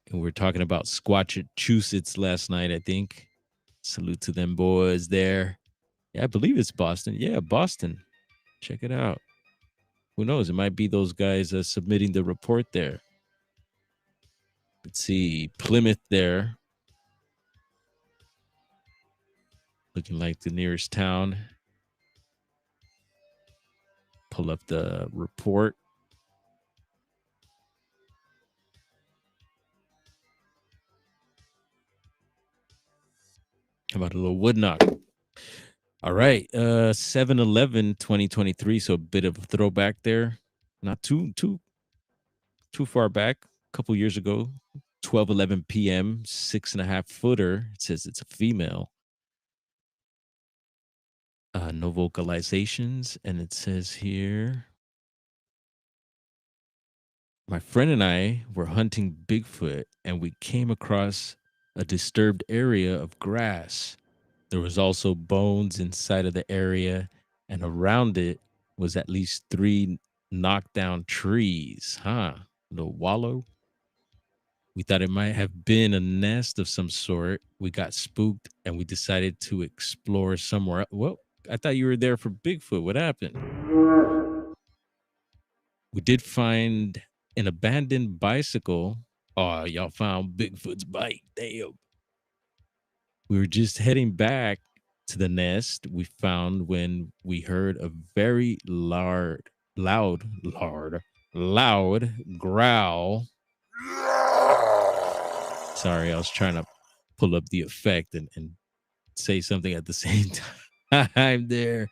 And we're talking about Squatchachusetts last night, I think. Salute to them boys there. Yeah, I believe it's Boston. Yeah, Boston. Check it out. Who knows? It might be those guys submitting the report there. Let's see. Plymouth there. Looking like the nearest town. Pull up the report. How about a little wood knock? All right. 7/11/2023. So a bit of a throwback there. Not too far back. A couple years ago. 12:11 p.m. 6.5 footer. It says it's a female. No vocalizations, and it says here, my friend and I were hunting Bigfoot, and we came across a disturbed area of grass. There was also bones inside of the area, and around it was at least 3 knocked down trees. Huh? The wallow. We thought it might have been a nest of some sort. We got spooked and we decided to explore somewhere. Well, I thought you were there for Bigfoot. What happened? We did find an abandoned bicycle. Oh, y'all found Bigfoot's bike. Damn. We were just heading back to the nest we found when we heard a very loud growl. Sorry, I was trying to pull up the effect and say something at the same time there.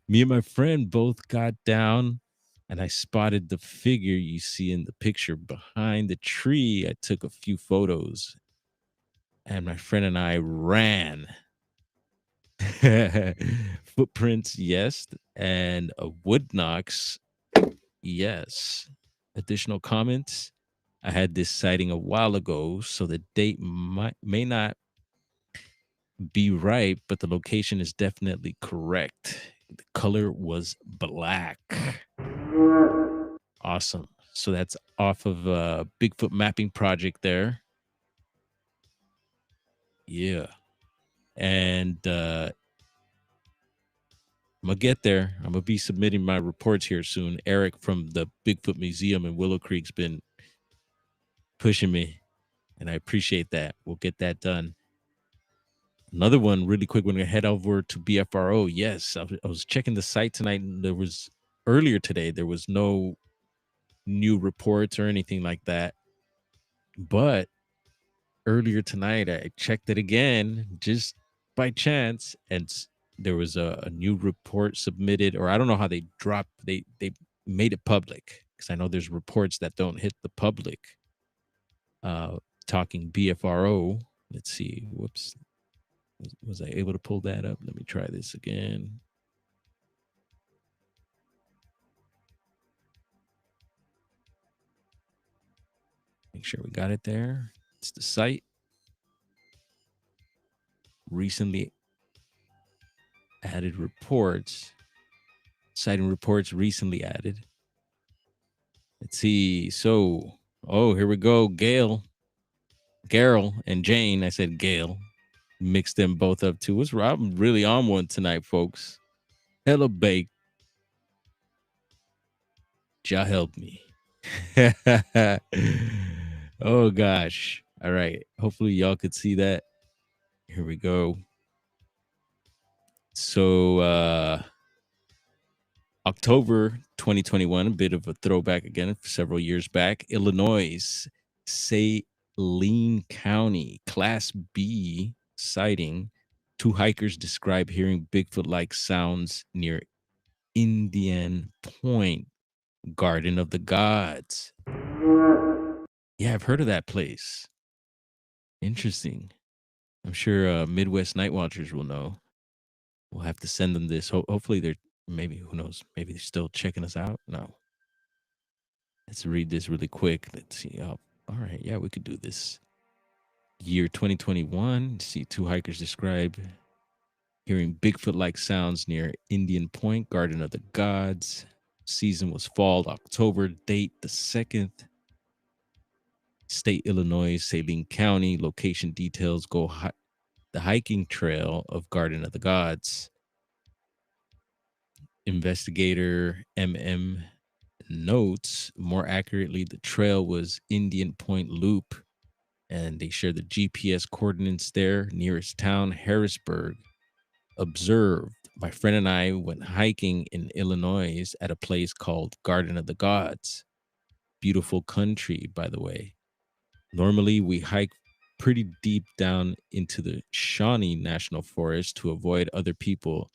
Me and my friend both got down and I spotted the figure you see in the picture behind the tree. I took a few photos and my friend and I ran. Footprints, yes, and wood knocks, yes. Additional comments. I had this sighting a while ago, so the date may not be right, but the location is definitely correct. The color was black. Awesome. So that's off of Bigfoot mapping project there. Yeah. And I'm gonna get there. I'm gonna be submitting my reports here soon. Eric from the Bigfoot Museum in Willow Creek's been pushing me, and I appreciate that. We'll get that done. Another one, really quick, we're gonna head over to BFRO. Yes, I was checking the site tonight, and earlier today there was no new reports or anything like that. But earlier tonight, I checked it again just by chance, and there was a new report submitted, or I don't know how they made it public, because I know there's reports that don't hit the public. Talking BFRO. Let's see. Whoops. Was I able to pull that up? Let me try this again. Make sure we got it there. It's the site. Recently added reports. Citing reports recently added. Let's see. So, here we go. Gail and Jane. I said Gail. Mixed them both up too. I'm really on one tonight, folks. Hella baked. Ja help me. Oh gosh. All right. Hopefully y'all could see that. Here we go. So October 2021, a bit of a throwback again, several years back. Illinois, Saline County, Class B sighting. 2 hikers describe hearing Bigfoot-like sounds near Indian Point, Garden of the Gods. Yeah, I've heard of that place. Interesting. I'm sure Midwest Night Watchers will know. We'll have to send them this. Hopefully they're, maybe, who knows, maybe they're still checking us out. No. Let's read this really quick. Let's see. Oh, all right. Yeah, we could do this. Year 2021. See, 2 hikers describe hearing Bigfoot-like sounds near Indian Point, Garden of the Gods. Season was fall, October. Date the 2nd. State, Illinois, Saline County. Location details go the hiking trail of Garden of the Gods. Investigator MM notes, more accurately, the trail was Indian Point Loop, and they share the GPS coordinates there. Nearest town, Harrisburg. Observed, my friend and I went hiking in Illinois at a place called Garden of the Gods. Beautiful country, by the way. Normally, we hike pretty deep down into the Shawnee National Forest to avoid other people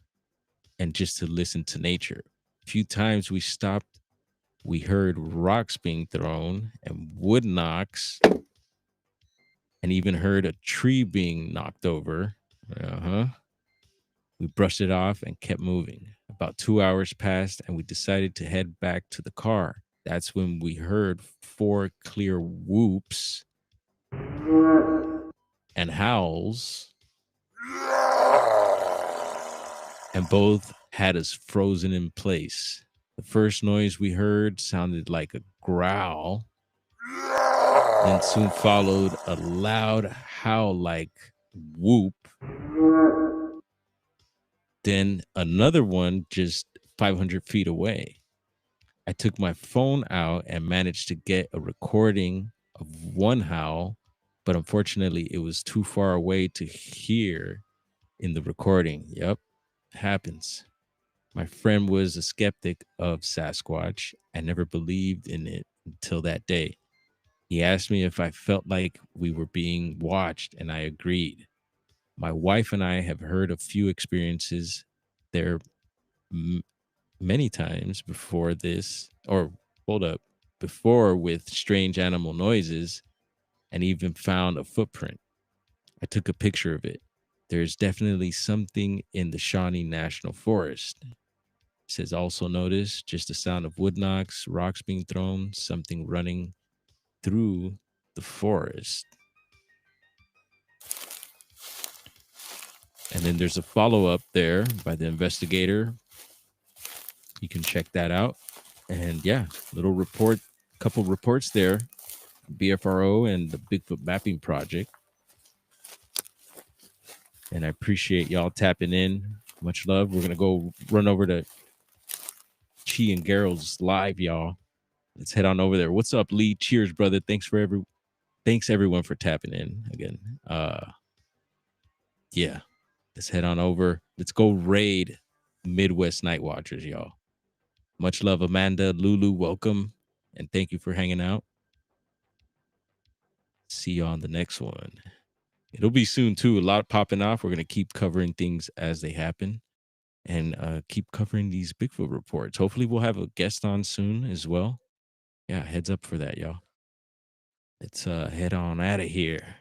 and just to listen to nature. A few times we stopped, we heard rocks being thrown and wood knocks, and even heard a tree being knocked over. We brushed it off and kept moving. About 2 hours passed, and we decided to head back to the car. That's when we heard 4 clear whoops and howls, and both had us frozen in place. The first noise we heard sounded like a growl, then soon followed a loud howl like whoop. Then another one just 500 feet away. I took my phone out and managed to get a recording of one howl, but unfortunately, it was too far away to hear in the recording. Yep, happens. My friend was a skeptic of Sasquatch and never believed in it until that day. He asked me if I felt like we were being watched, and I agreed. My wife and I have heard a few experiences there many times before this, or hold up, before with strange animal noises, and even found a footprint. I took a picture of it. There's definitely something in the Shawnee National Forest. It says also notice just the sound of wood knocks, rocks being thrown, something running through the forest. And then there's a follow-up there by the investigator. You can check that out. And yeah, little report, couple reports there. BFRO and the Bigfoot Mapping Project. And I appreciate y'all tapping in. Much love. We're gonna go run over to Chi and Gerald's live, y'all. Let's head on over there. What's up, Lee? Cheers, brother. Thanks everyone for tapping in again. Yeah. Let's head on over. Let's go raid Midwest Night Watchers, y'all. Much love, Amanda, Lulu. Welcome. And thank you for hanging out. See you on the next one. It'll be soon too. A lot popping off. We're going to keep covering things as they happen and keep covering these Bigfoot reports. Hopefully we'll have a guest on soon as well. Yeah, heads up for that, y'all. Let's head on out of here.